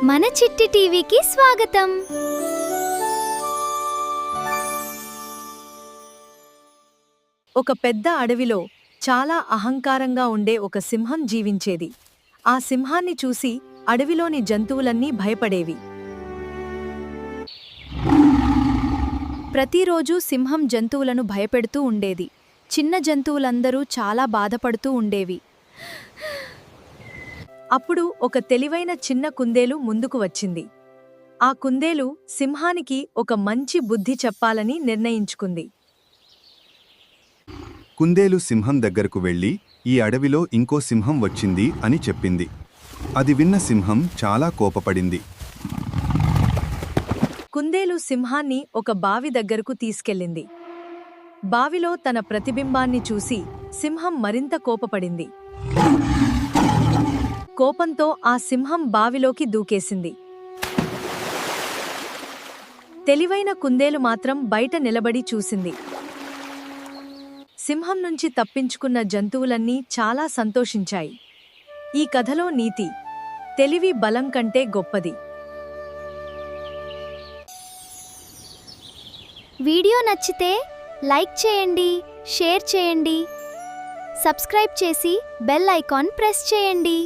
మన చిట్టి టీవీకి స్వాగతం. ఒక పెద్ద అడవిలో చాలా అహంకారంగా ఉండే ఒక సింహం జీవించేది. ఆ సింహాన్ని చూసి అడవిలోని జంతువులన్నీ భయపడేవి. ప్రతిరోజూ సింహం జంతువులను భయపెడుతూ ఉండేది. చిన్న జంతువులందరూ చాలా బాధపడుతూ ఉండేవి. అప్పుడు ఒక తెలివైన చిన్న కుందేలు ముందుకు వచ్చింది. ఆ కుందేలు సింహానికి ఒక మంచి బుద్ధి చెప్పాలని నిర్ణయించుకుంది. కుందేలు సింహం దగ్గరకు వెళ్లి, ఈ అడవిలో ఇంకో సింహం వచ్చింది అని చెప్పింది. అది విన్న సింహం చాలా కోపపడింది. కుందేలు సింహాన్ని ఒక బావి దగ్గరకు తీసుకెళ్ళింది. బావిలో తన ప్రతిబింబాన్ని చూసి సింహం మరింత కోపపడింది. కోపంతో ఆ సింహం బావిలోకి దూకేసింది. తెలివైన కుందేలు మాత్రం బయట నిలబడి చూసింది. సింహం నుంచి తప్పించుకున్న జంతువులన్నీ చాలా సంతోషించాయి. ఈ కథలో నీతి: తెలివి బలం కంటే గొప్పది. వీడియో నచ్చితే లైక్ చేయండి, షేర్ చేయండి, సబ్స్క్రైబ్ చేసి బెల్ ఐకాన్ ప్రెస్ చేయండి.